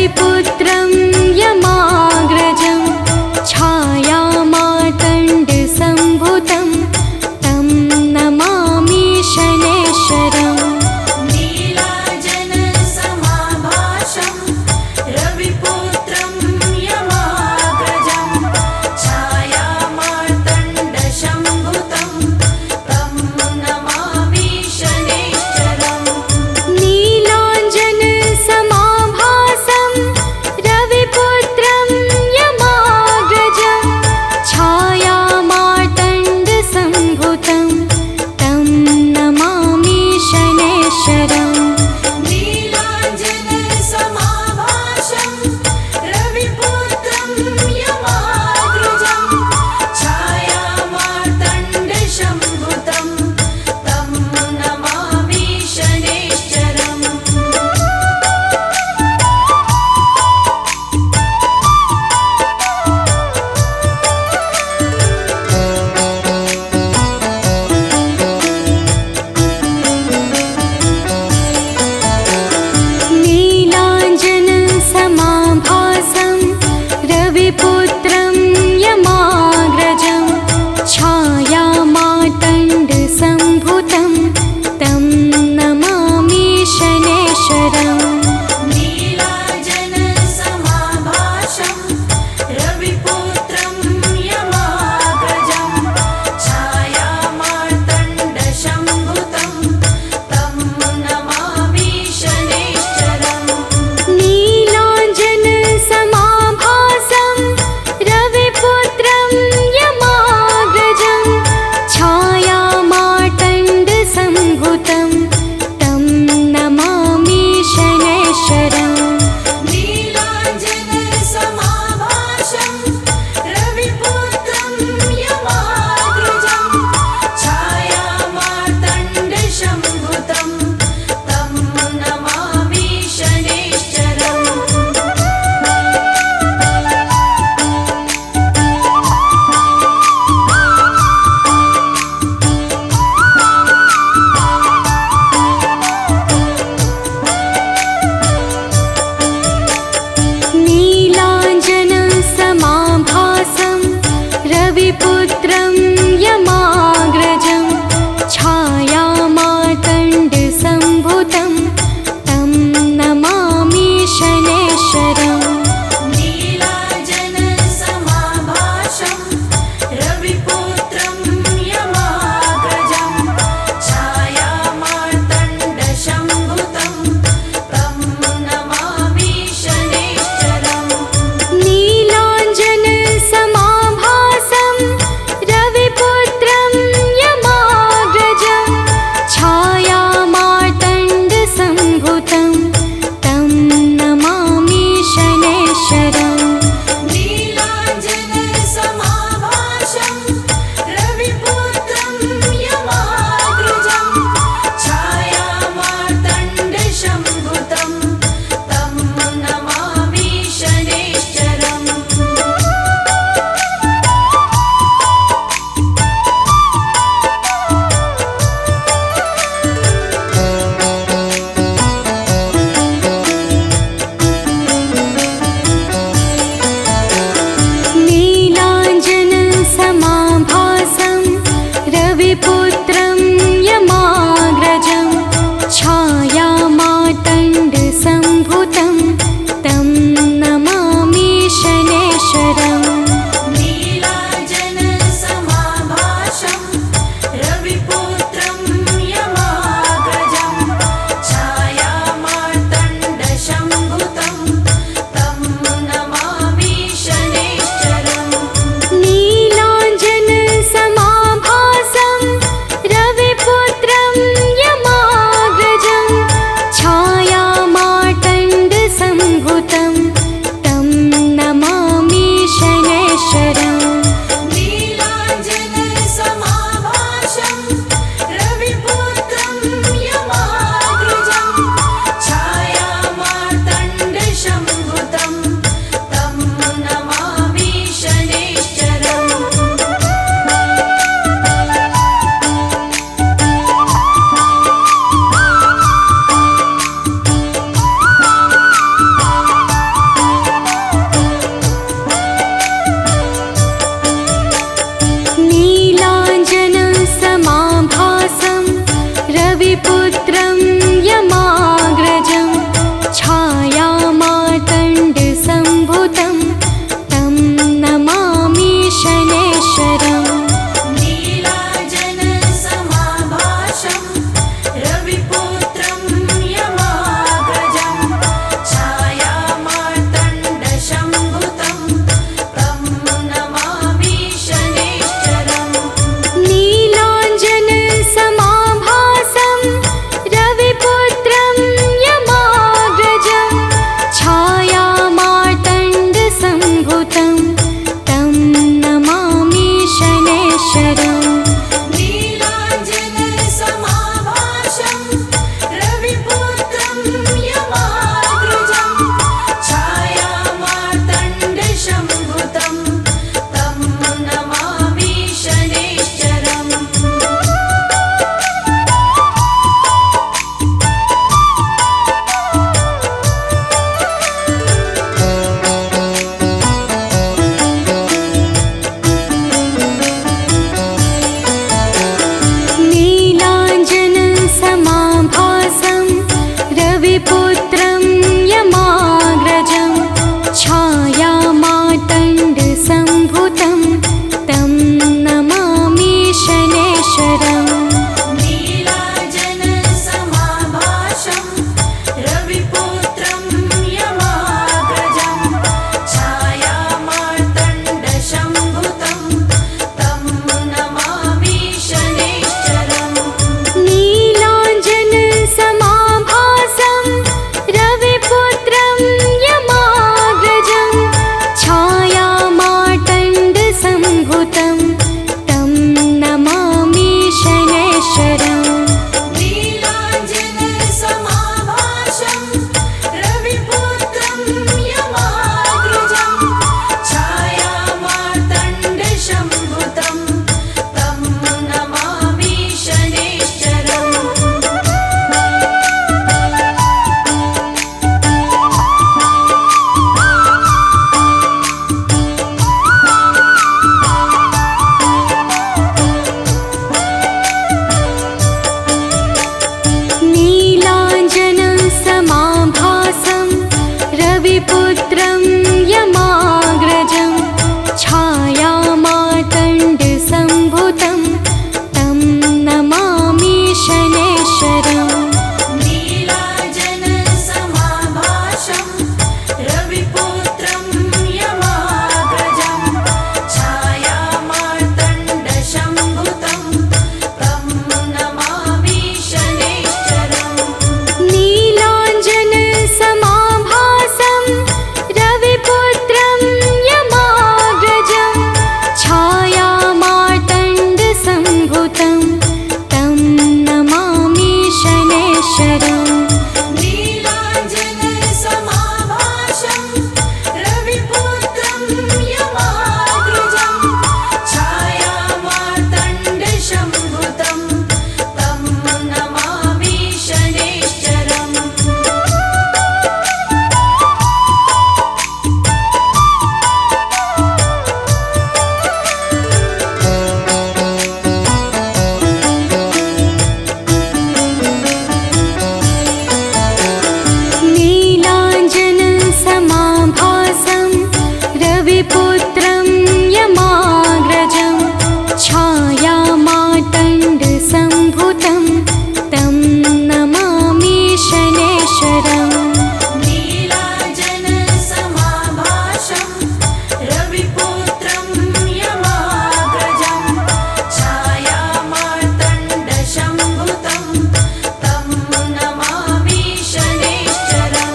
रविपुत्रं यमाग्रजं छायामार्तण्डसम्भुतं तं नमामि शनैश्वरम्। नीलाञ्जनसमाभासं रविपुत्रं यमाग्रजं छायामार्तण्डसम्भुतं तं नमामि शनैश्वरम्। नीलाञ्जनसमाभासं रविपुत्रं यमाग्रजं छायामार्तण्डसम्भुतं तं नमामि शनैश्चरम् नीलाञ्जनसमाभासं रविपुत्रं यमाग्रजं छायामार्तण्डसम्भुतं तं नमामि शनैश्चरम् नीलाञ्जनसमाभासं रविपुत्रं यमाग्रजं छायामार्तण्डसम्भुतं तं नमामि शनैश्चरम् नीलाञ्जनसमाभासं रविपुत्रं यमाग्रजं छायामार्तण्डसम्भुतं तं नमामि शनैश्चरम् नीलाञ्जनसमाभासं रविपुत्रं यमाग्रजं छायामार्तण्डसम्भुतं तं नमामि शनैश्चरम् नीलाञ्जनसमाभासं रविपुत्रं यमाग्रजं छायामार्तण्डसम्भुतं तं नमामि शनैश्चरम्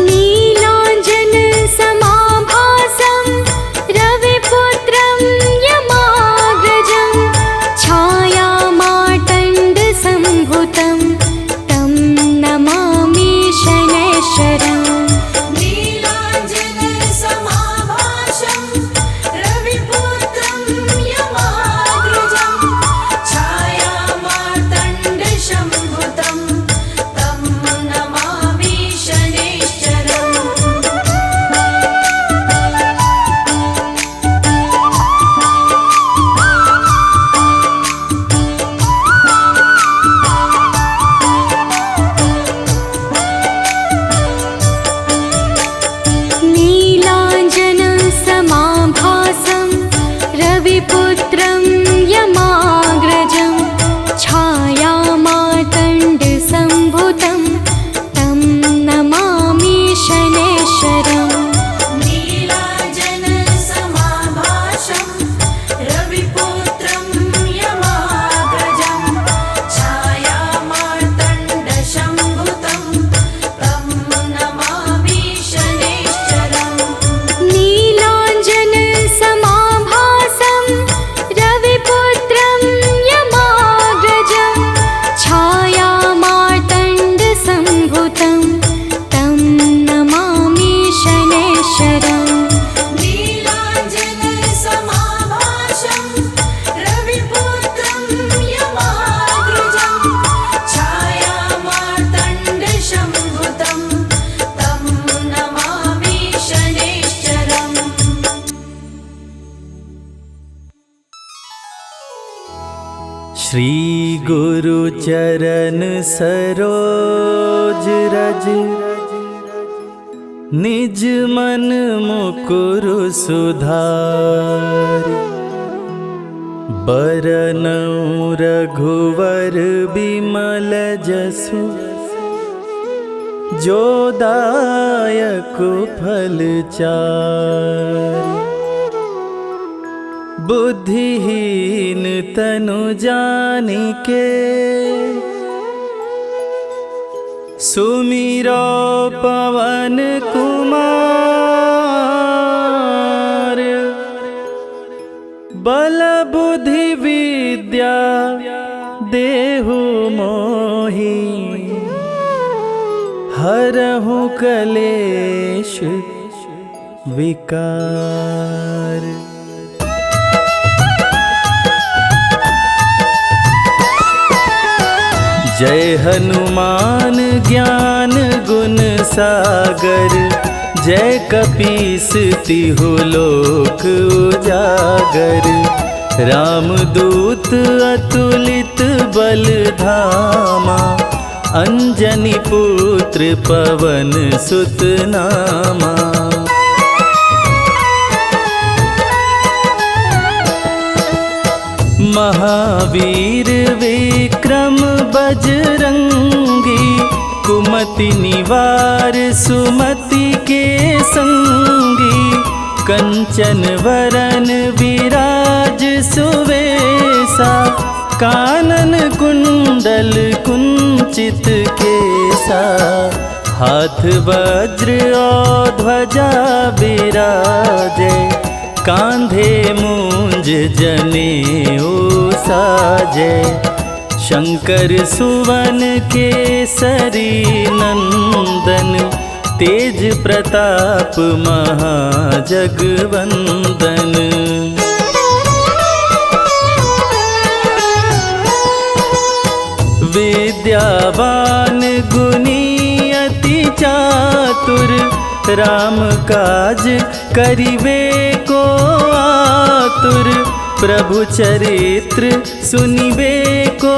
नीलाञ्जनसमाभासं रविपुत्रं यमाग्रजं छायामार्तण्डसम्भुतं तं नमामि शनैश्चरम् नीलाञ्जनसमाभासं रविपुत्रं यमाग्रजं छायामार्तण्डसम्भुतं तं नमामि शनैश्चरम् नीलाञ्जनसमाभासं रविपुत्रं यमाग्रजं छायामार्तण्डसम्भुतं तं नमामि शनैश्चरम् नीलाञ्जनसमाभासं रविपुत्रं यमाग्रजं छायामार्तण्डसम्भुतं तं नमामि शनैश्चरम् नीलाञ्जनसमाभासं रविपुत्रं यमाग्रजं छायामार्तण्डसम्भुतं तं नमामि शनैश्चरम् नीलाञ्जनसमाभासं रविपुत्रं यमाग्रजं छायामार्तण्डसम्भुतं तं नमामि शनैश्चरम् श्री गुरु चरण सरोज रज निज मन मुकुर सुधारि बरनउँ रघुवर बिमल जसु जो दायक फल चारि बुद्धिहीन तनु जानिके सुमिरो पवन कुमार बल बुद्धि विद्या देहु मोहि हरहु कलेश विकार। जय हनुमान ज्ञान गुण सागर जय कपीस तिहु लोक उजागर। रामदूत अतुलित बल धामा अंजनी पुत्र पवन सुत नामा। महावीर विक्रम बजरंगी, कुमति निवार सुमति के संगी। कंचन वरन विराज सुवेसा, कानन कुंडल कुंचित केसा। हाथ वज्र और ध्वजा बिराजे, कांधे मूंज जनेऊ साजे। शंकर सुवन केसरी नंदन, तेज प्रताप महाजगवंदन। विद्यावान गुणी अति चातुर, राम काज करिबे को आतुर। प्रभु चरित्र सुनिबे को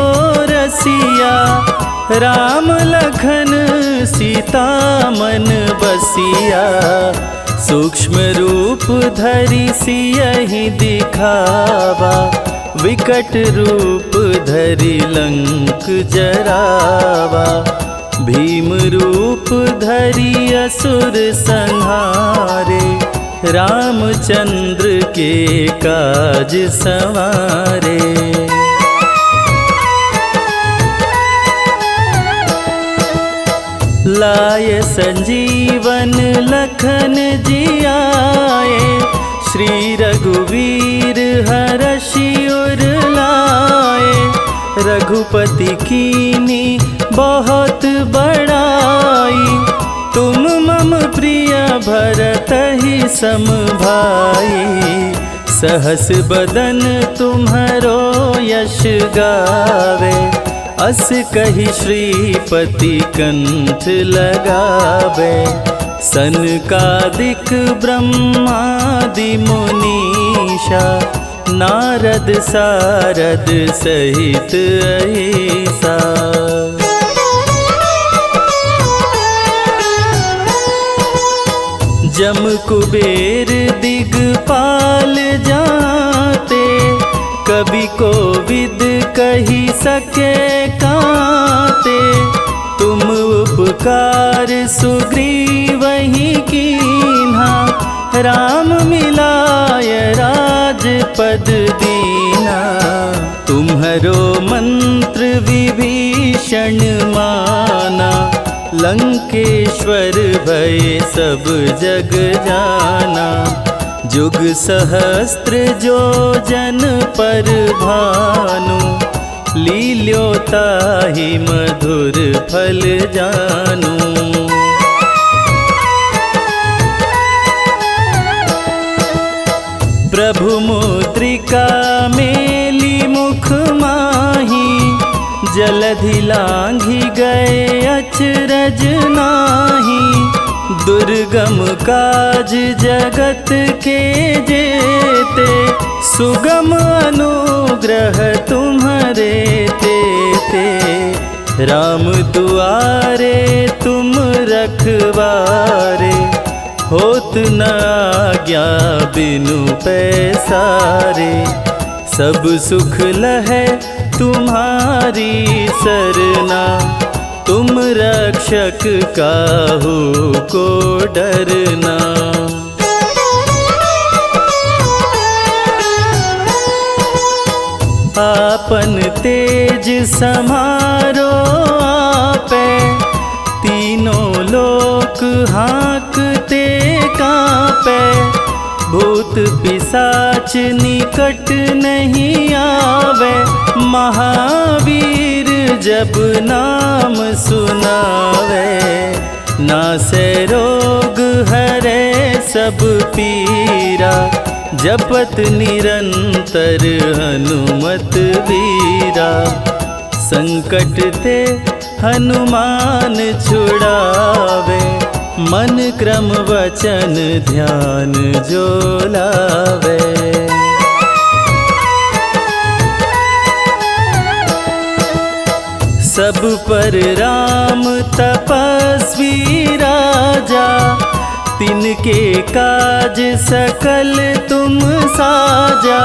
रसिया, राम लखन सीता मन बसिया। सूक्ष्म रूप धरि सियहि दिखावा, विकट रूप धरि लंक जरावा। भीम रूप धरि असुर संहारे, रामचंद्र के काज संवारे। लाय संजीवन लखन जियाए, श्री रघुवीर हरषि उर लाए। रघुपति कीनी बहुत बड़ाई, तुम मम प्रिय भरतहि सम भाई। सहस बदन तुम्हरो यश गावे, अस कहि श्रीपति कंठ लगावे। सनकादिक ब्रह्मादि मुनीषा, नारद सारद सहित अहिसा। जम कुबेर दिगपाल जाते, कवि कोविद कही सके काते। तुम उपकार सुग्रीवहि कीन्हा, राम मिलाय राजपद दीना। तुम्हरो मंत्र विभीषण माना, लंकेश्वर भय सब जग जाना। जुग सहस्त्र जो जन पर भानु, लील्योताहि मधुर फल जानू। प्रभु मुद्रिका मेली मुख माही, जलधि लांघि गए अचरज नाही। दुर्गम काज जगत के जेते, सुगम अनुग्रह तुम्हरे तेते। राम दुआरे तुम रखवारे, होत न आज्ञा बिनु पैसारे। सब सुख लहै तुम्हारी सरना, तुम रक्षक काहू को डरना। आपन तेज समारो आपे, तीनों लोक हाँकते कांपे। भूत पिशाच निकट नहीं आवे, महावीर जब नाम सुनावे। नासै रोग हरै सब पीरा, जपत निरंतर हनुमत वीरा। संकट ते हनुमान छुड़ावे, मन क्रम वचन ध्यान जो लावे। सब पर राम तपस्वी राजा, तिनके काज सकल तुम साजा।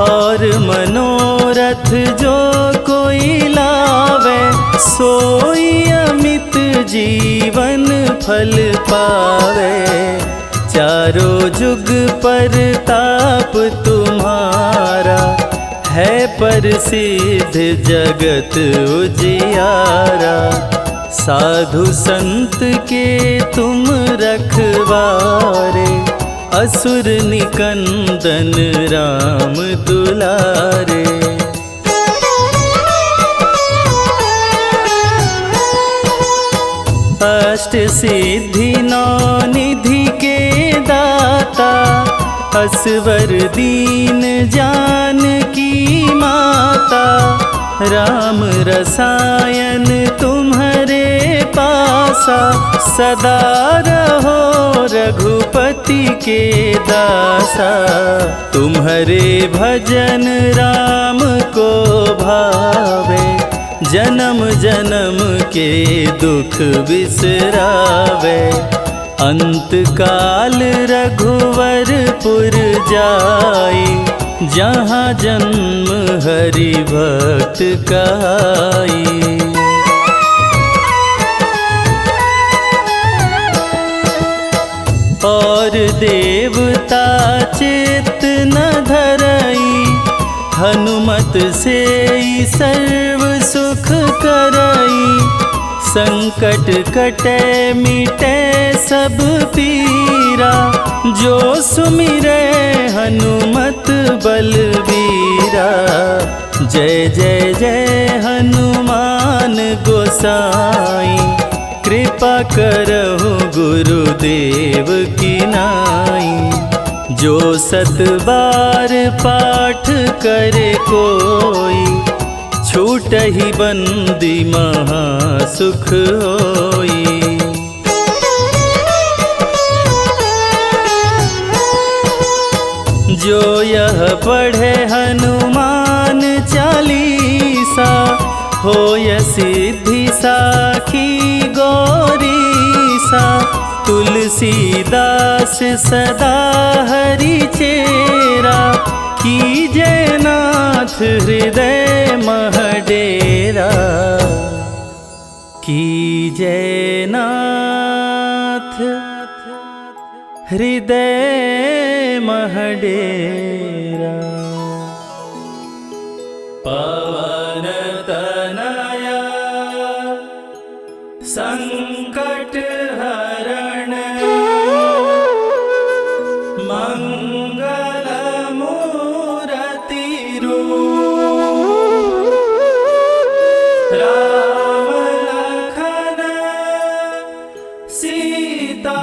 और मनोरथ जो कोई लावे, सोई अमित जीवन फल पावे। चारों जुग पर ताप तुम्हारा, है प्रसिद्ध जगत उजियारा। साधु संत के तुम रखवारे, असुर निकंदन राम दुलारे। अष्ट सिद्धि नौ निधि के दाता, असवर दीन जानकी माता। राम रसायन तुम्हारे पासा, सदा रहो रघुपति के दासा। तुम्हारे भजन राम को भावे, जन्म जन्म के दुख बिसरावे। अंत काल रघुवरपुर जाई, जहाँ जन्म हरि भक्त कहाई। और देवता चित्त न धरई, हनुमत से सर्व सुख करई। संकट कटे मिटे सब पीरा, जो सुमिरे हनुमत बलबीरा। जय जय जय हनुमान गोसाई, कृपा करहु गुरुदेव की नाई। जो सत बार पाठ करे कोई, छूटहि बंदी महा सुख होई। जो यह पढ़े हनुमान चालीसा, होय सिद्धि साखी गौरीसा। तुलसीदास सदा हरि चेरा, कीजय नाथ हृदय मह डेरा। कीजय नाथ हृदय मह डेरा। पवन तनया संकट हरण, मंगल मूरति रूप। राम लखन सीता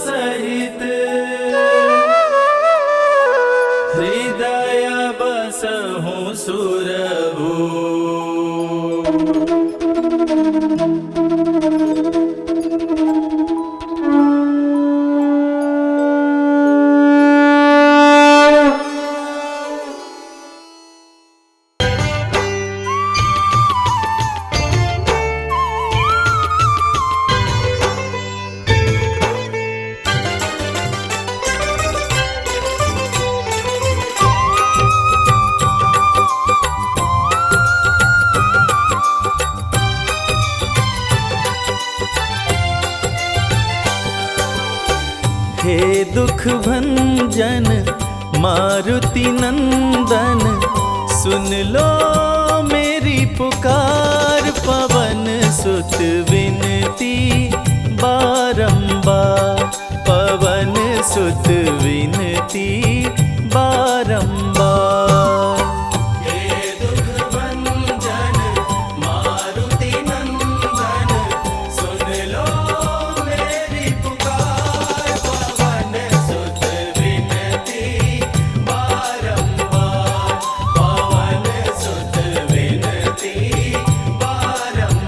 सहित, हृदय बसहु सुरभूप। हे दुख भंजन मारुति नंदन, सुन लो मेरी पुकार। पवन सुत विनती बारंबार, पवन सुत विनती बारंबार। हे दुख भंजन मारुति नंदन, सुन लो मेरी पुकार। पवन सुत विनती बारंबार, पवन सुत विनती बारंबार।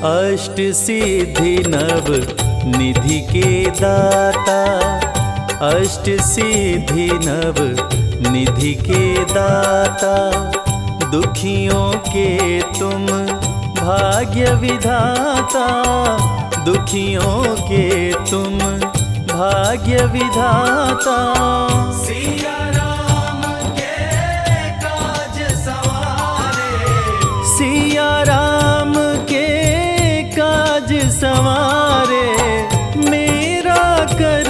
अष्ट सिद्धि नव निधि के दाता, अष्ट सिद्धि नव निधि के दाता, दुखियों के तुम भाग्य विधाता, दुखियों के तुम भाग्य विधाता। सिया राम के काज सवारे, सिया राम के काज संवारे, मेरा कर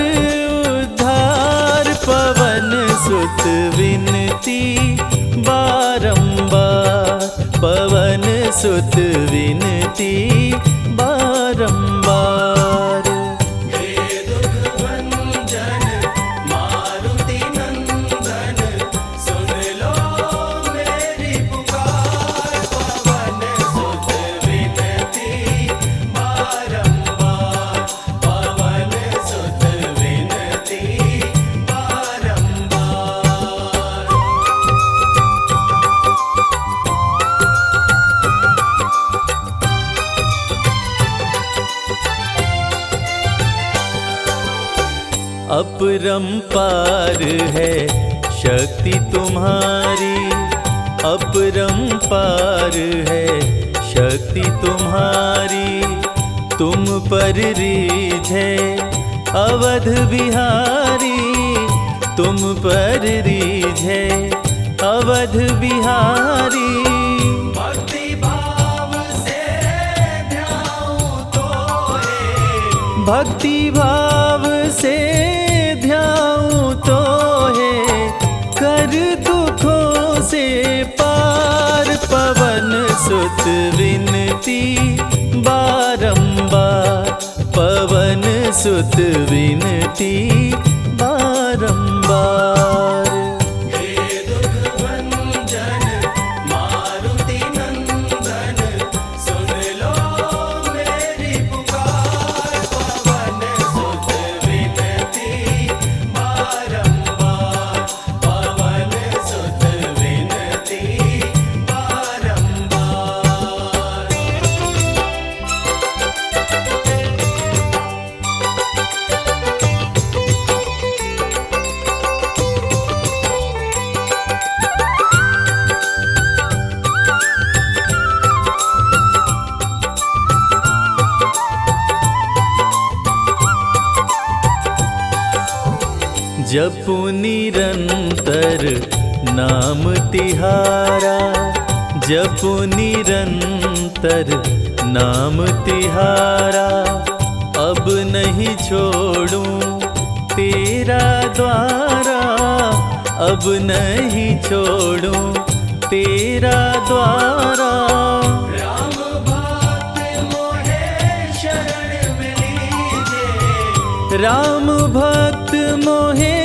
उद्धार, पवन सुत विनती बारंबार, पवन सुत विनती बारंबार। हे दुख भंजन मारुति नंदन, सुन लो मेरी पुकार, पवन सुत विनती बारंबार, पवन सुत विनती बारंबार। अपरंपार है शक्ति तुम्हारी, अपरंपार है शक्ति तुम्हारी, तुम पर रीझे अवध बिहारी, तुम पर रीझे अवध बिहारी। भक्ति भाव से ध्याऊं तोहे, भक्ति भाव से ध्याऊं तो है, कर दुखों से पार, पवन सुत विनती बारंबार, पवन सुत विनती बारंबार। हे दुख भंजन मारुति नंदन, सुन लो मेरी पुकार, पवन सुत विनती बारंबार, पवन सुत विनती बारंबार। जपु निरंतर नाम तिहारा, जपु निरंतर नाम तिहारा, अब नहीं छोड़ूं तेरा द्वारा, अब नहीं छोड़ूं तेरा द्वारा। राम भक्त मोहे शरण में लीजे, राम भक्त मोहे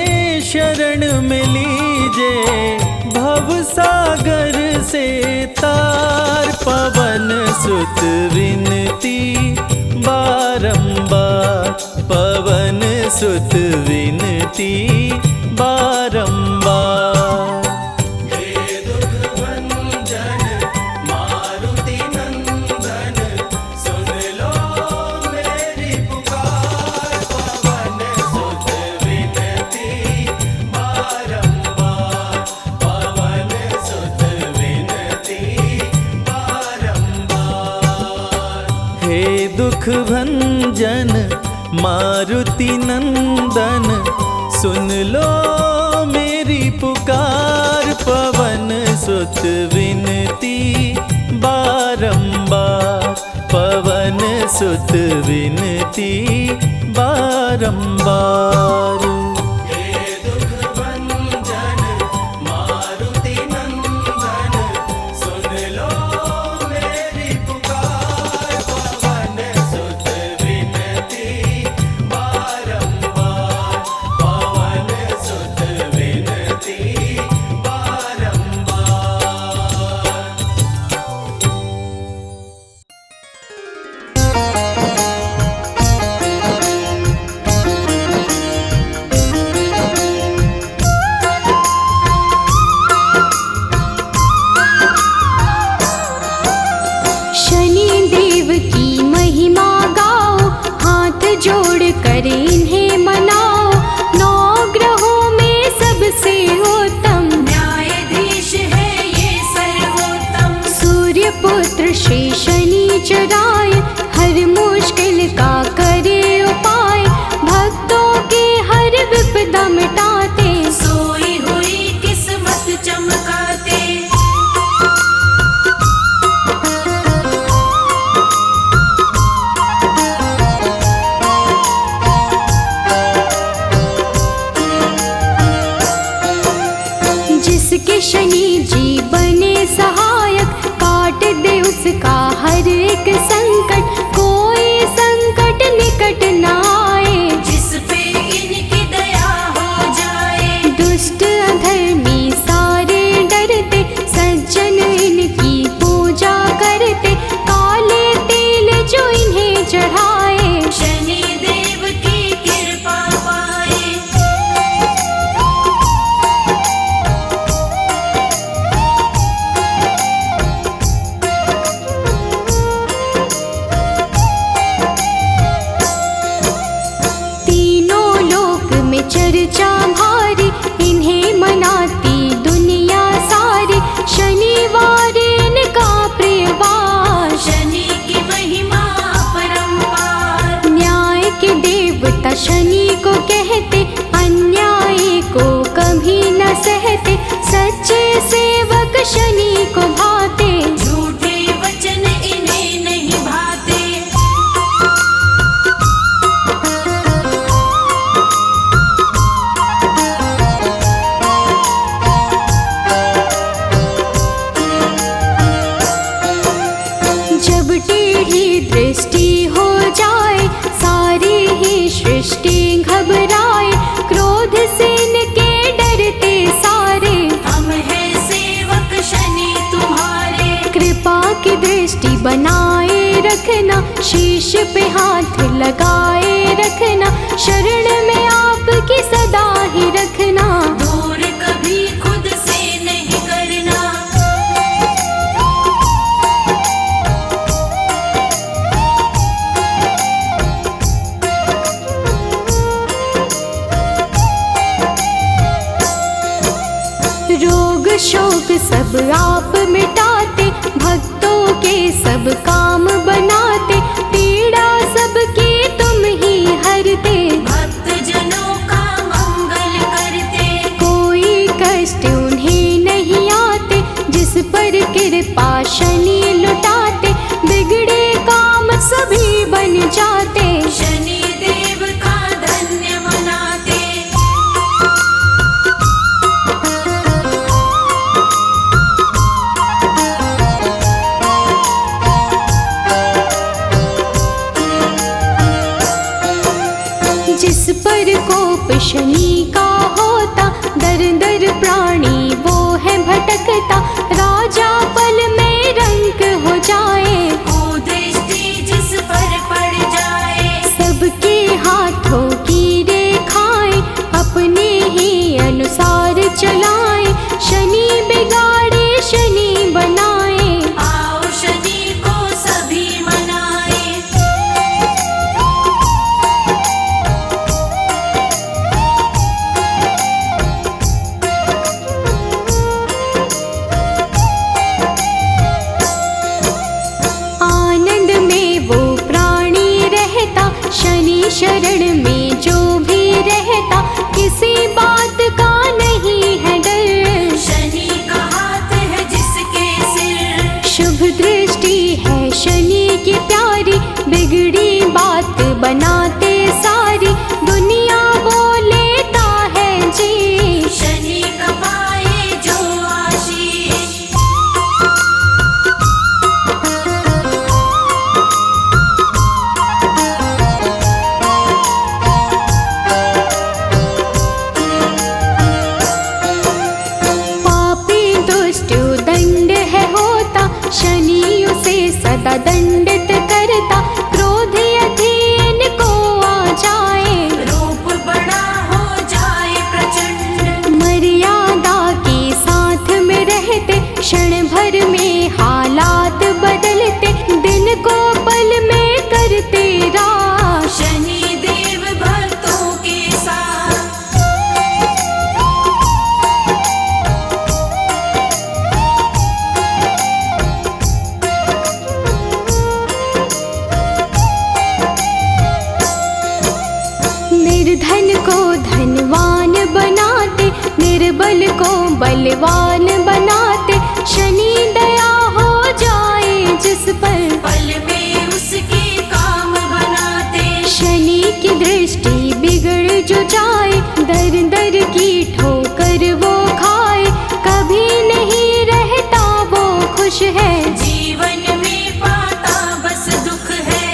शरण में लीजे, भव सागर से तार, पवन सुत विनती बारंबार, पवन सुत विनती बारंबार। हे दुख भंजन मारुति नंदन, सुन लो मेरी पुकार, पवन सुत विनती बारंबार, पवन सुत विनती बारंबार। हे दुख भंजन मारुति नंदन, सुन लो मेरी पुकार, पवन सुत विनती बारंबार, पवन सुत विनती बारंबार। हे दुख भंजन मारुति नंदन, सुन लो मेरी पुकार, पवन सुत विनती बारंबार, पवन सुत विनती बारंबार। जोड़ कर इन्हें मनाओ, नौ ग्रहों में सबसे उत्तम न्यायाधीश है ये सर्वोत्तम। सूर्य पुत्र श्री शनिचराय, हर मुश्किल का करे उपाय, भक्तों के हर विपदा मिटाते, सोई हुई किस्मत चमकाते। जिसके शनि जी बने सहायक, काट दे उसका हर एक संकट, कोई संकट निकट न आए, जिस पे इनकी दया हो जाए। दुष्ट अधर्मी सारे डरते, सज्जन इनकी पूजा करते, काले तेल जो इन्हें चढ़ाए, शनि देव की कृपा पाए। तीनों लोक में चर्चा भारी, इन्हें मनाती दुनिया सारी, शनिवार इनका प्रियवार, शनि की महिमा अपरंपार। न्याय के देवता शनि को कहते, अन्याय को कभी न सहते, सच्चे सेवक शनि को भाते, झूठे वचन इन्हें नहीं भाते। जब टेढ़ी दृष्टि हो जाए, सारी ही सृष्टि घबराए, क्रोध से इनके डरते सारे, हम हैं सेवक शनि तुम्हारे। कृपा की दृष्टि बनाए रखना, शीश पे हाथ लगाए रखना, शरण में आपकी सदा ही रखना, दूर कभी खुद से नहीं करना। रोग शोक सब आप मिटाते, भक्तों के सब काम बनाते, पीड़ा सबकी तुम ही हरते, भक्त जनों का मंगल करते। कोई कष्ट उन्हें नहीं आते, जिस पर कृपा शनि लुटाते, बिगड़े काम सभी बन जाते, शनि देव का धन्य मनाते। जिस पर कोप शनि का होता, दर दर प्राणी वो है भटकता, राजा पल में रंक हो जाए, कुदृष्टि जिस पर पड़ जाए। सबके हाथों की रेखाएं अपने ही अनुसार चलाए, शनि बिगाड़े शनि बनाए, आओ शनि को सभी मनाए। आनंद में वो प्राणी रहता, शनि शरण में जो भी रहता, किसी बात का नहीं है डर, शनि का हाथ है जिसके सिर। शुभ दृष्टि है शनि की प्यारी, बिगड़ी बात बनाते सारी, दुनिया वो लेता है जी, शनि का पाए जो आशीष। पापी दुष्ट दंड है होता, शनि उसे सदा दंडित करता, क्रोध अधीन को आ जाए, रूप बड़ा हो जाए प्रचंड। मर्यादा के साथ में रहते, क्षण भर में हालात बदलते, दिन को पल में करते राश, शनि बलवान बनाते, शनि दया हो जाए जिस पर, पल में उसके काम बनाते। शनि की दृष्टि बिगड़ जो जाए, दर दर की ठोकर वो खाए, कभी नहीं रहता वो खुश है, जीवन में पाता बस दुख है।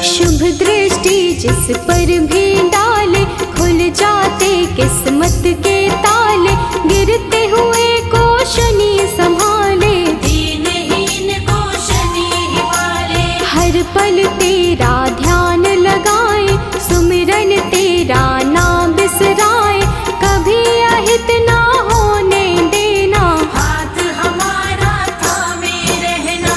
शुभ दृष्टि जिस पर भी डाले, खुल जाते किस्मत के ताले, गिरते हुए को शनि संभाले, दीनहीन को शनि ही पाले। हर पल तेरा ध्यान लगाए, सुमिरन तेरा ना बिसराए, कभी अहित ना होने देना, हाथ हमारा थामे रहना।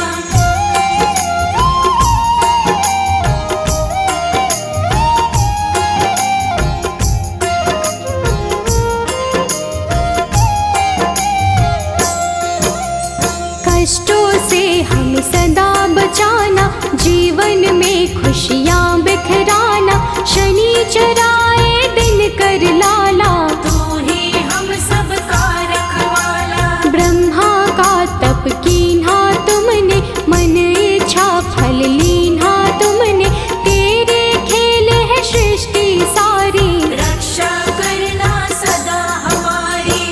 कष्टों से हम सदा बचाना, जीवन में खुशियाँ बिखराना, शनि चराए दिन कर लाला, तू ही हम सबका रखवाला। ब्रह्मा का तप कीन्हा तुमने, मन इच्छा फल लीन्हा तुमने, तेरे खेल है सृष्टि सारी, रक्षा करना सदा हमारी।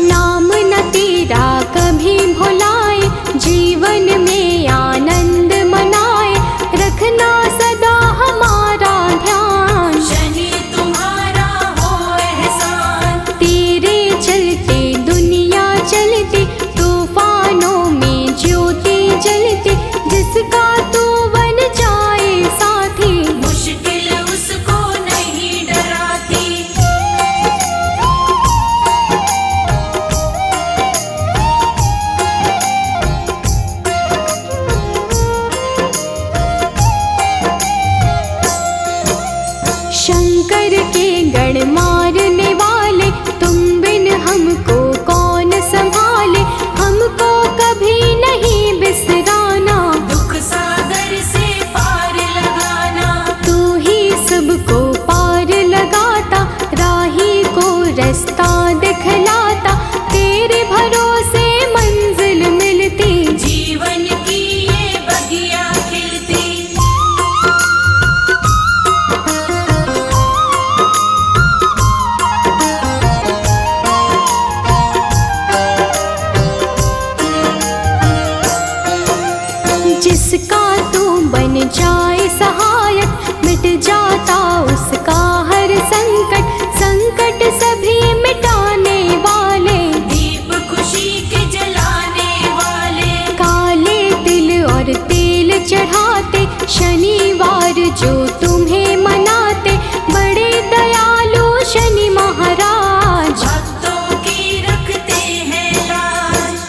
नाम न तेरा कभी भुलाए, जीवन में आनंद मनाए, रखना सदा हमारा ध्यान, शनि तुम्हारा हो एहसान। तेरे चलते दुनिया चलती, तूफानों में ज्योति जलती, जिसका तू बन जाए साथी, मुश्किल उसको नहीं डराती। शंकर के गण मारने वाले, तुम बिन हमको कौन संभाले, हमको कभी नहीं बिसराना, दुख सागर से पार लगाना। तू ही सबको पार लगाता, राही को रास्ता दिखलाता, तेरे भरोसे मंजिल मिलती, जीवन की ये बगिया खिलती। जिसका तू बन जाए सहायक, मिट जाता उसका हर संकट, संकट सभी मिटाने वाले, दीप खुशी के जलाने वाले। काले तिल और तेल चढ़ाते, शनिवार जो तुम्हें मनाते, बड़े दयालु शनि महाराज, भक्तों की रखते हैं लाज।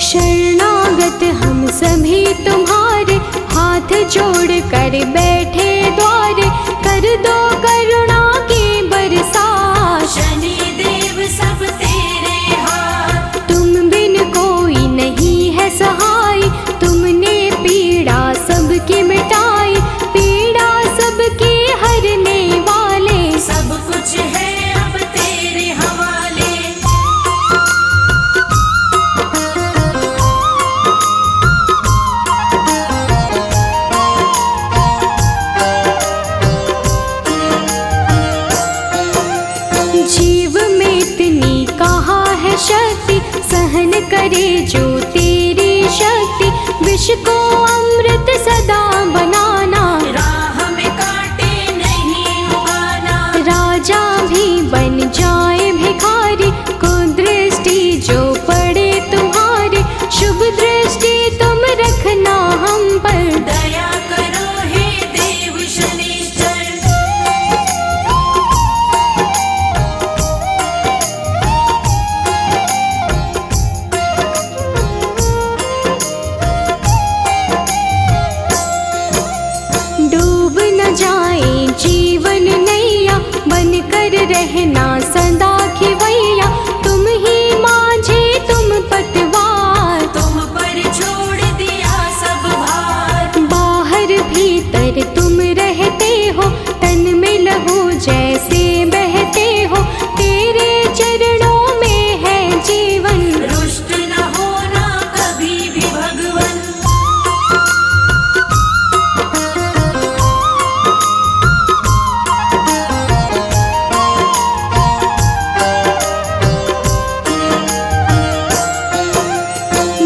शरणागत हम सभी तुम्हारे, हाथ जोड़ कर बैठे द्वारे, कर दो करुणा की बरसात, शनि देव सब तेरे हाथ। तुम बिन कोई नहीं है सहाय, तुमने पीड़ा सबकी मिटाई, पीड़ा सबकी हरने वाले, सब कुछ है अब तेरे हवाले। जीव में इतनी कहाँ है शक्ति, सहन करे जो तेरी शक्ति, विष को अमृत सदा बनाना, राह में कांटे नहीं उगाना। राजा भी बन जाए भिखारी, को दृष्टि जो पड़े तुम्हारे, शुभ दृष्टि तुम रखना हम पर, दया करो कर रहना सदा खिवैया, तुम ही माझे तुम पतवार। तुम पर छोड़ दिया सब भार। बाहर भीतर तुम रहते हो, तन में लहू जैसे बहते हो, तेरे चरणों में है जीवन। रुष्ट न होना कभी भी भगवन।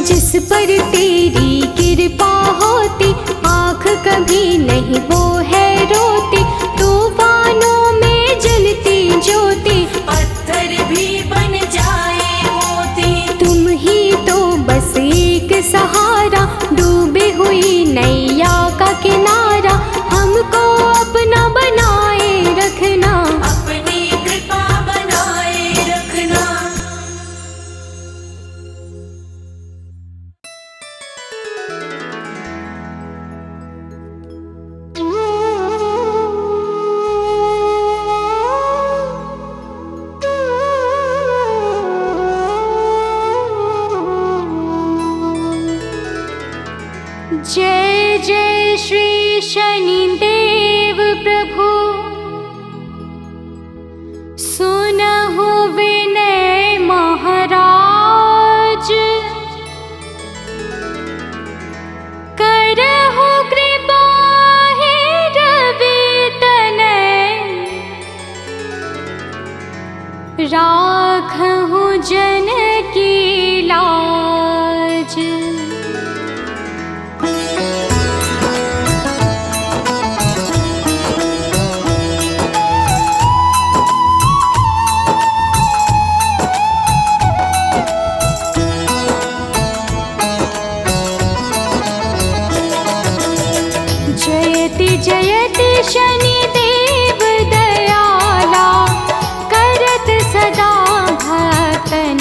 जिस पर तेरी कृपा होती, आँख कभी नहीं वो है रोती। तूफानों में जलती ज्योति, पत्थर भी बन जाए मोती। तुम ही तो बस एक सहारा, डूबी हुई नैया का किनारा। हमको अपना बनाए रखना, अपनी कृपा बनाए रखना। जय जय श्री शनिदेव प्रभु, सुनहु विनय महाराज। करहु कृपा हे रवि तनय, राखहु जन की लाज। जयति जयति शनिदेव दयाला, करत सदा भक्तन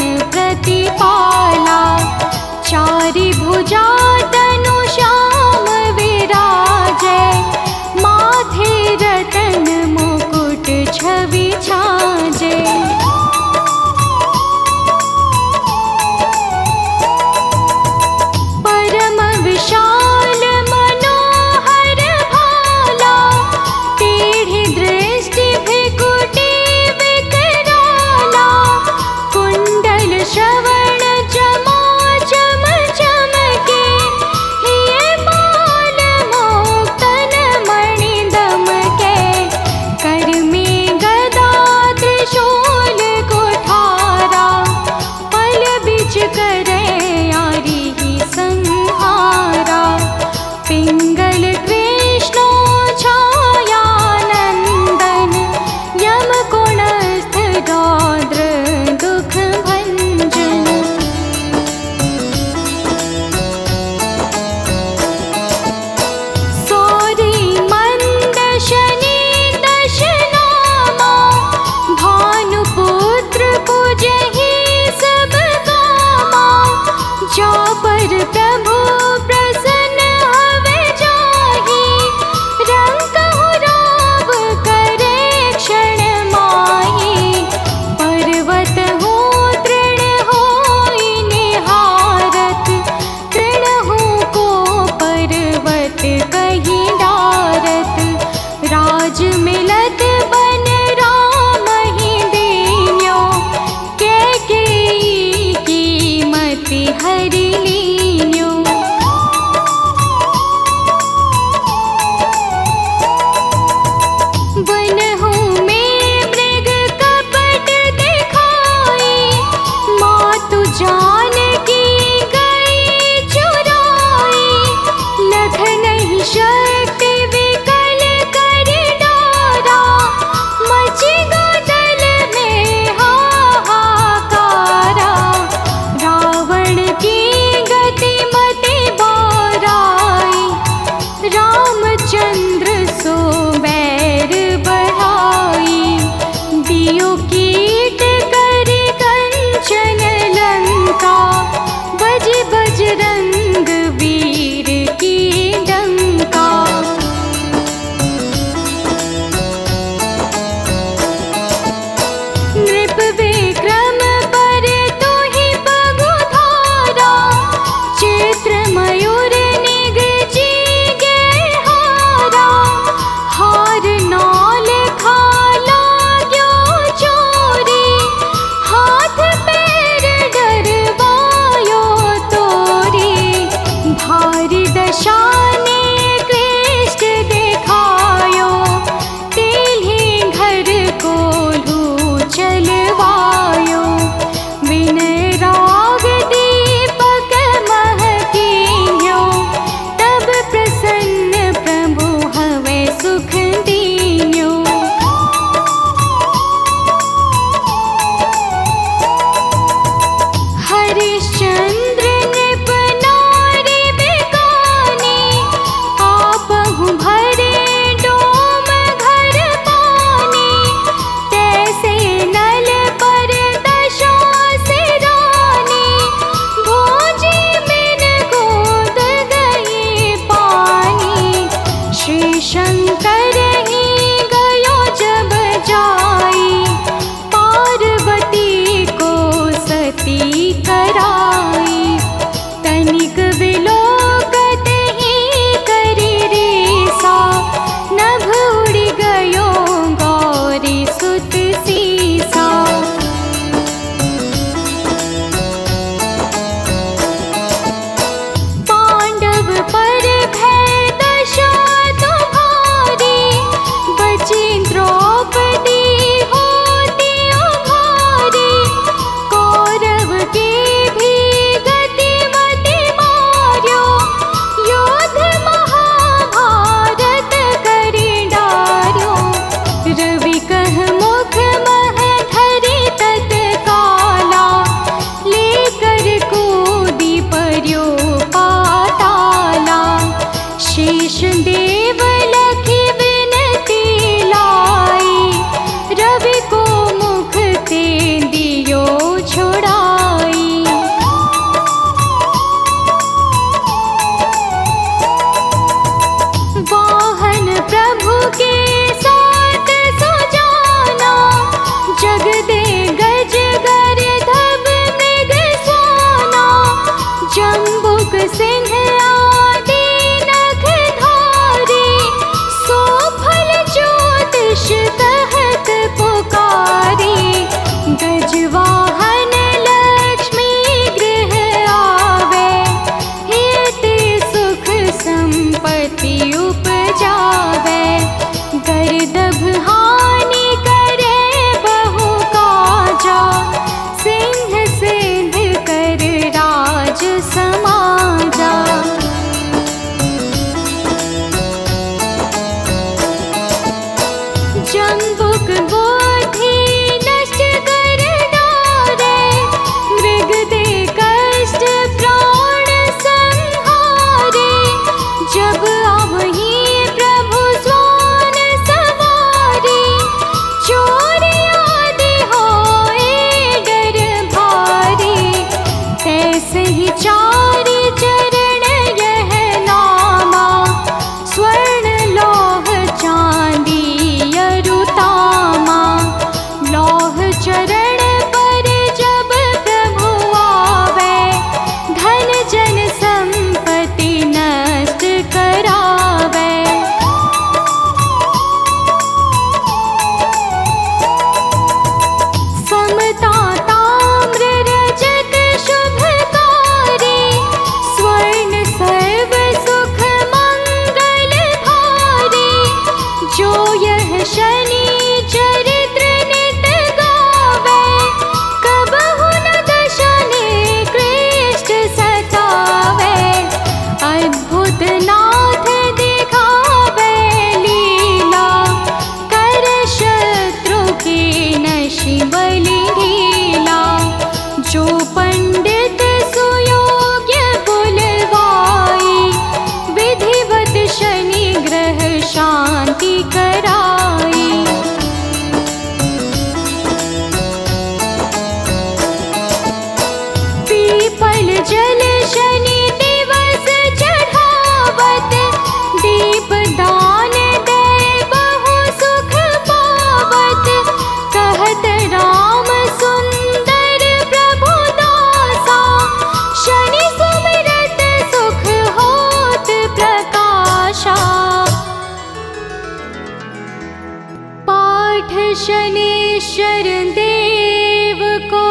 शनेश्वर देव को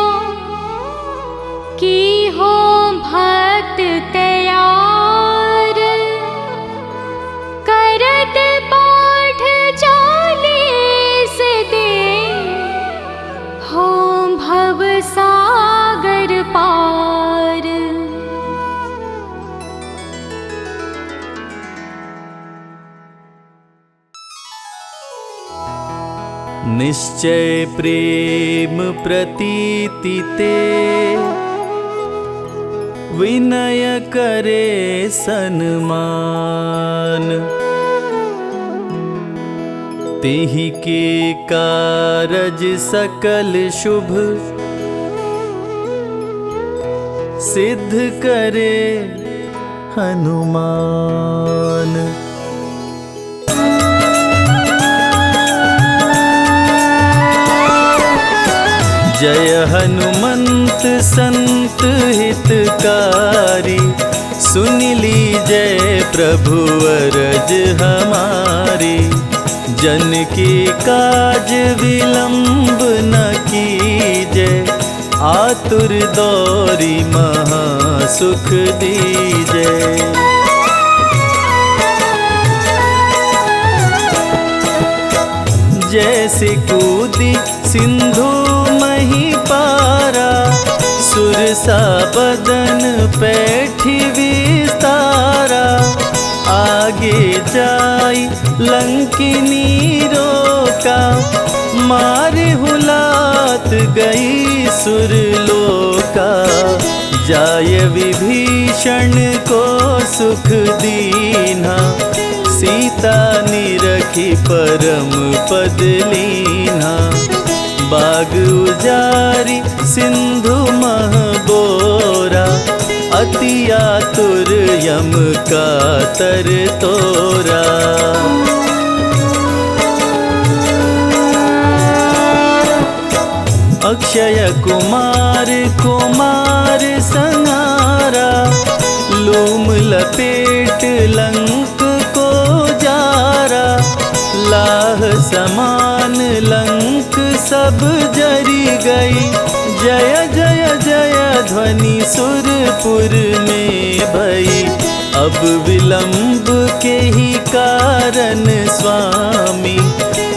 की हो भक्त तैयार, करत पाठ 40 दिन हो भव सागर पार। निश्चय प्रेम प्रतीति ते, विनय करे सन्मान। तेहि के कारज सकल शुभ, सिद्ध करे हनुमान। जय हनुमंत संत हितकारी, सुन लीजय प्रभु अरज हमारी। जन की काज विलंब न कीजय, आतुर दौरी महा सुख दीजय। जैसे कूदी सिंधु मही पारा, सुरसा बदन पैठी विस्तारा। आगे जाई लंकिनी रोका, मारे हुलात गई सुरलोका। जाय विभीषण को सुख दीना, सीता निरखी परम पद लीना। बाग उजारी सिंधु मह बोरा, अति आतुर यम का तर तोरा। अक्षय कुमार कुमार संहारा, लूम लपेट लंक को जारा। लाह समान लंक सब जरी गई, जय जय जय ध्वनि सुरपुर में भई। अब विलंब के ही कारण स्वामी,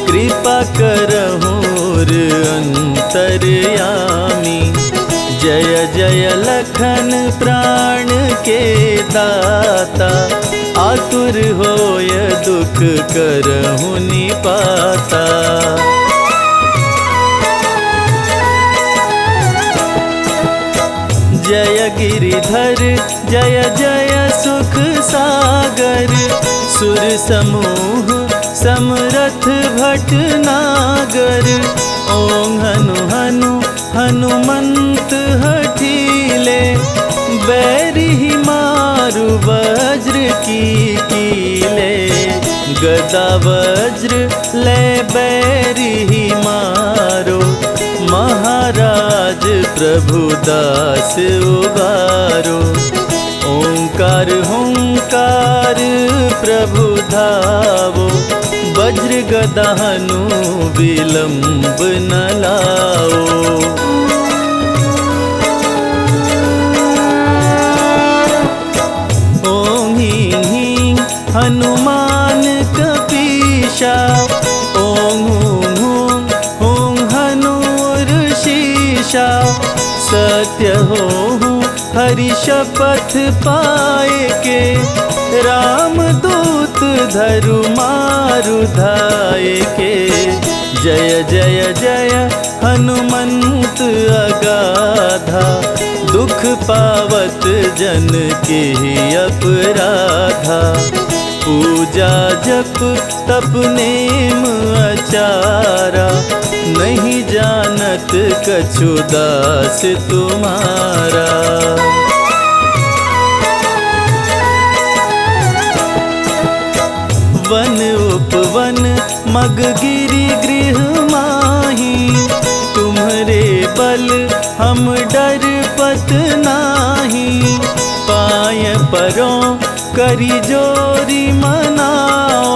कृपा करहुर अंतर्यामी। जय जय लखन प्राण के दाता, आतुर होय दुख करहु निपाता। जय गिरिधर जय जय सुख सागर, सुर समूह समरथ भटनागर। ओं हनु हनु हनुमंत हठीले, बैरी मारु वज्र की कीले। गदा वज्र ले बैरी मारो, महाराज प्रभु दास उबारो। ओंकार हुंकार प्रभु धावो, वज्र गदा हनु विलंब न लाओ। ओं ह्रीं ह्रीं हनुमान कपीशा, ओं हूं हूं हूं हनुर्शीशा। सत्य होहु हरि शपथ पाए के, राम दूत धरु मारु धाये के। जय जय जय हनुमंत अगाधा, दुख पावत जन के अपराधा। पूजा जप तप नेम आचारा, नहीं जानत कछु दास तुम्हारा। वन उपवन मग गिरि गृह माही, तुम्हारे बल हम डर पत नाही। पाय परों करी जोरी मनाओ,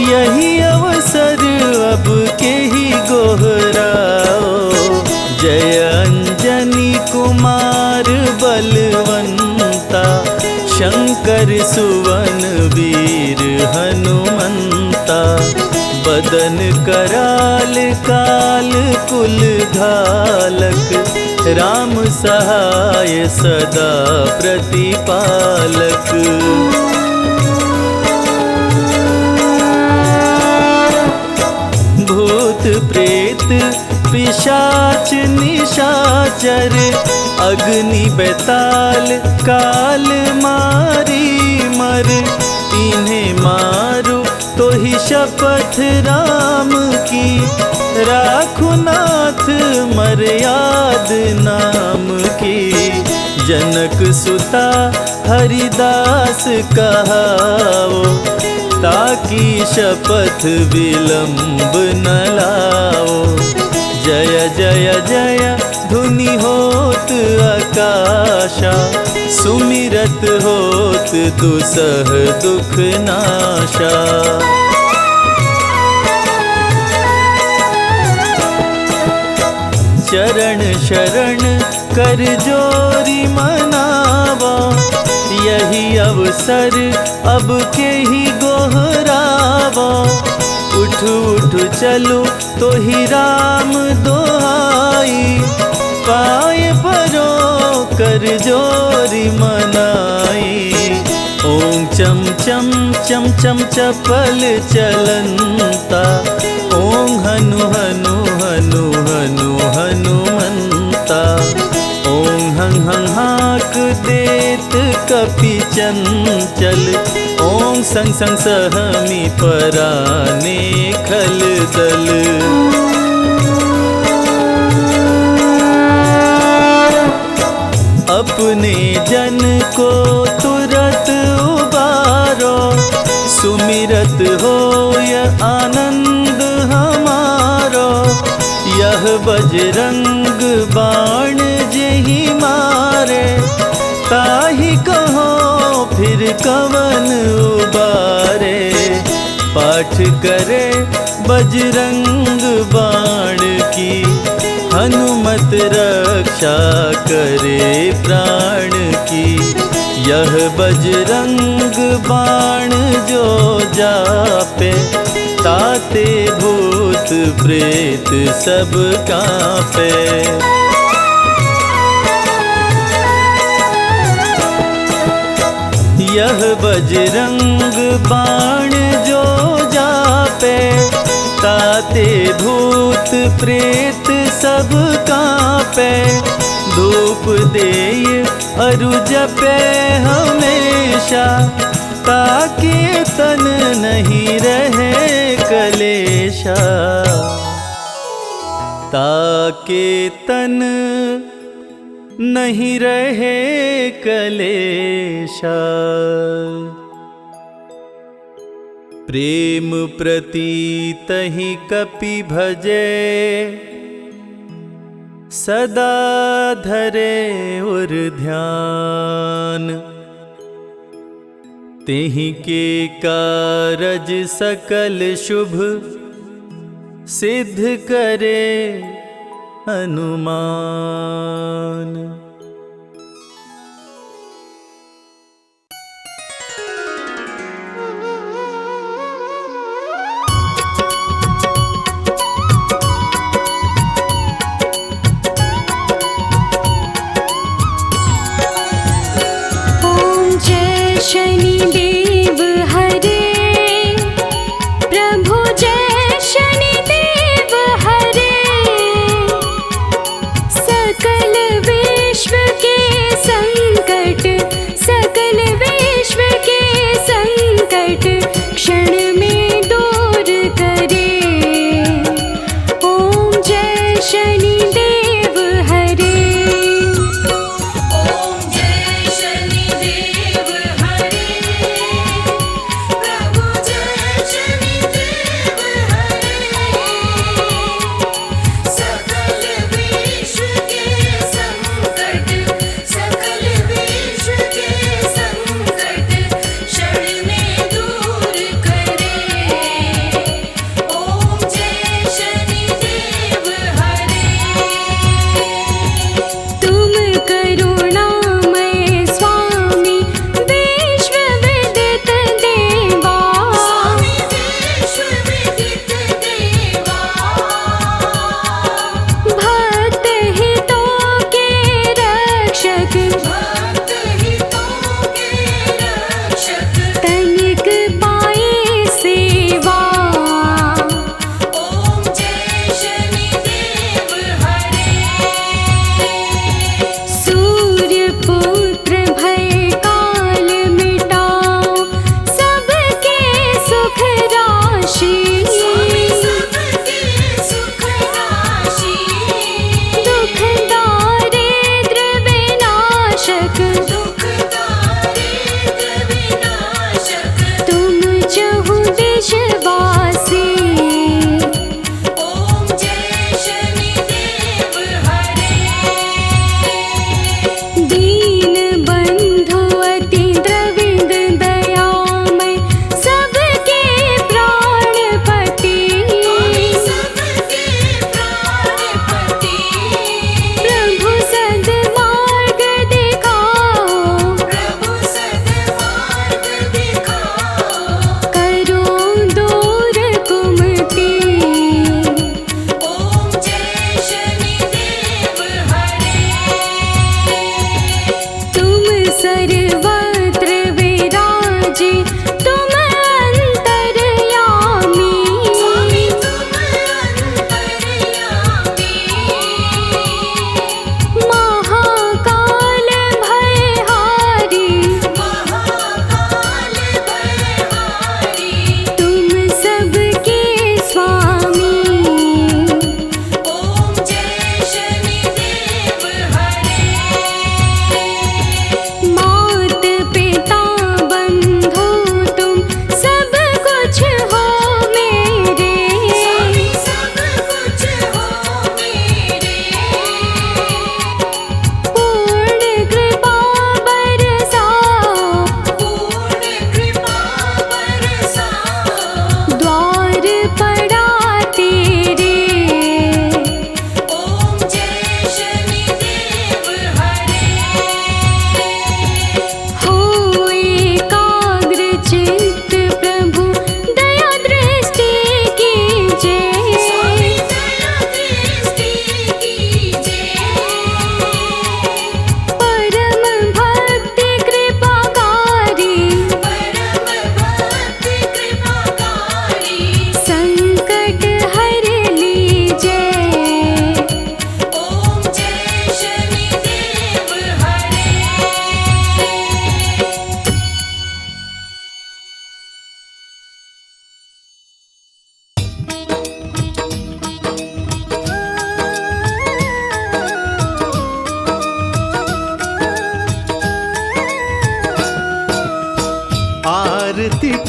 यही अवसर अब के ही दोहराओ। जय अंजनी कुमार बलवंता, शंकर सुवन वीर हनुमंता। बदन कराल काल कुल घालक, राम सहाय सदा प्रतिपालक। भूत प्रेत पिशाच निशाचर, अग्नि बेताल काल मारी मर। इन्हें मारो तो ही शपथ राम की, राखो नाथ मर्याद नाम की। जनक सुता हरिदास कहाओ, ताकि शपथ विलंब न लाओ। जय जय जय धुनि होत आकाशा, सुमिरत होत दुसह दुख नाशा। चरण शरण कर जोरी मनावा, यही अवसर अब के ही गोहरावा। उठ उठ चलो तो ही राम दोहाई, पाए परो कर जोरी मनाई। ओम चम चम चम चम चपल चलंता, ओम हनु हनु हनु हनु हनुमंता। ओम हं हं हाक देत कपि चंचल, ओम संग संग सहमी पराने खल दल। अपने जन को तुरत उबारो, सुमिरत होय आनंद हमारो। यह बजरंग बाण जेहि मारे, ताहि कहो फिर कवन उबारे। पाठ करे बजरंग बाण की, हनुमत रक्षा करे प्राण की। यह बजरंग बाण जो जापे, ताते भूत प्रेत सब कांपे। यह बजरंग बाण जो जापे, ताते भूत प्रेत सब कांपे। धूप देय अरु जपे हमेशा, ताकि तन नहीं रहे कलेशा। ताकि तन नहीं रहे कलेशा। प्रेम प्रतीत ही कपि भजे, सदा धरे उर ध्यान। तेहि के कारज सकल शुभ, सिद्ध करे हनुमान। शनिदेव हरे, प्रभु जय शनिदेव हरे। सकल विष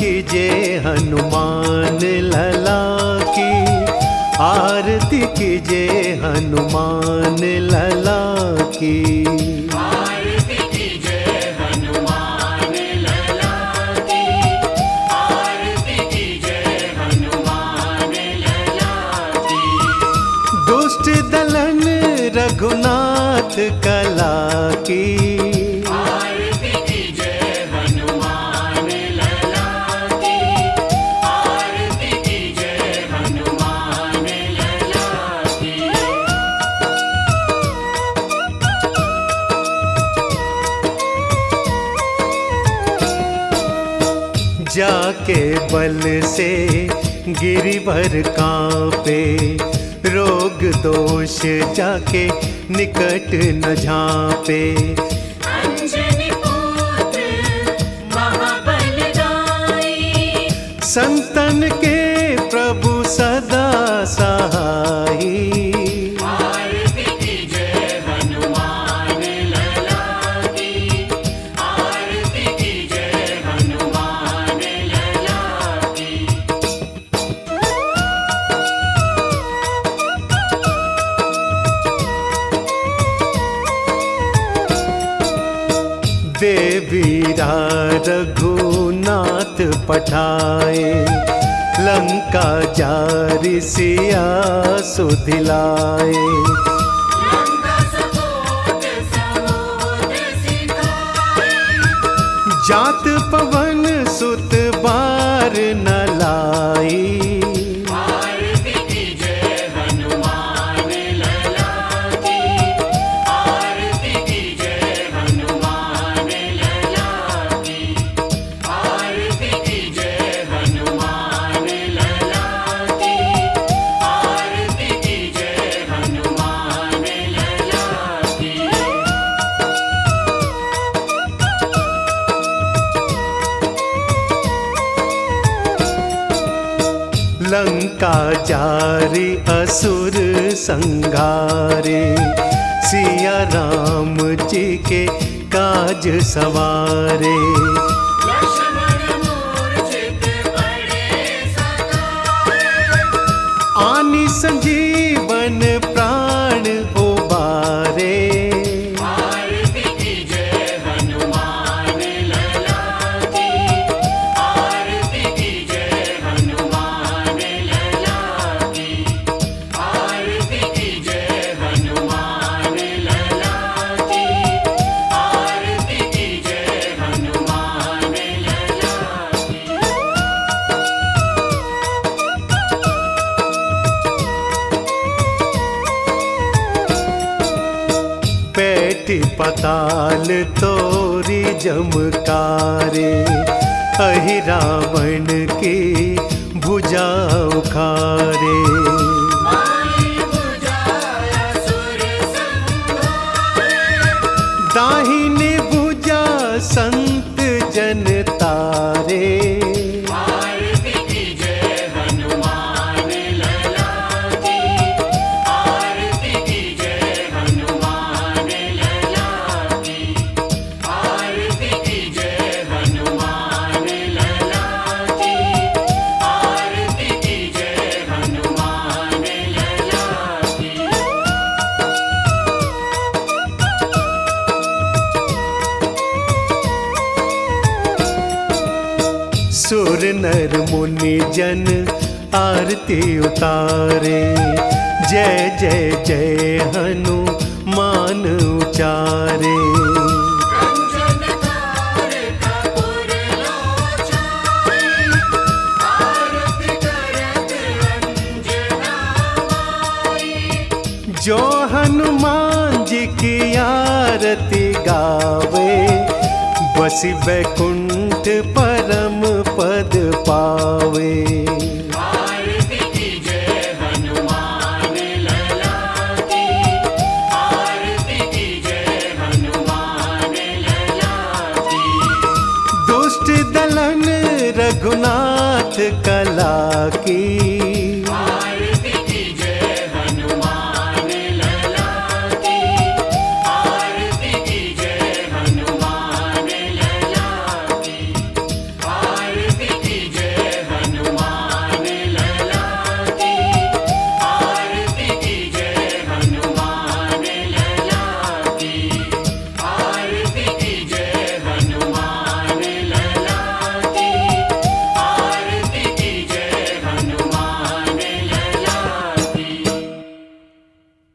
कीजिए हनुमान लला की, आरती कीजिए हनुमान लला की। आरती कीजिए हनुमान लला की, आरती कीजिए हनुमान लला की। दुष्ट दलन रघुनाथ कला की, आरती कीजिए हनुमान लला की, आरती कीजिए हनुमान लला की। जाके बल से गिरिवर कांपे, रोग दोष जाके निकट न झांपे। अंजनी पुत्र महाबलदाई, संतन के प्रभु सदा सहाई। आरती कीजिए हनुमान लला की, आरती कीजिए हनुमान लला की। देवीरा रघुनाथ पठाए, लंका जारि सिया सुधिलाए। लंका सपोत समुद्र सिखाए, जात पवन सुत बार न लाई। आरती कीजिए हनुमान लला की, आरती कीजिए हनुमान लला की, आरती कीजिए हनुमान लला की, आरती कीजिए हनुमान लला की। लंका जारी असुर संघारे, सिया राम जी के काज सवारे। लक्ष्मण मूर्छित पड़े सकाए, आनि संजीवन प्राण उबारे। आरती कीजिए हनुमान लला की, आरती कीजिए हनुमान लला की, आरती कीजिए हनुमान लला की, आरती कीजिए हनुमान लला की। पैठी पताल तोरी जमकारे, अहि रावण की भुजा उखारे। माई बुझाया सुर संहारे, दाहिनी भुजा संत जन तारे। आरती कीजिए हनुमान लला की, आरती कीजिए हनुमान लला की, आरती कीजिए हनुमान लला की, आरती कीजिए हनुमान लला की। सुर नर मुनि जन आरती उतारे, जय जय जय हनुमान उचारे। कंचनकार कपूर लोचन, आरती करत अंजना माई। जो हनुमान जी की आरती गावे, बसी वैकुंठ परम पद पावे। आरती कीजिए हनुमान लला की, आरती कीजिए हनुमान लला की। दुष्ट दलन रघुनाथ कला की,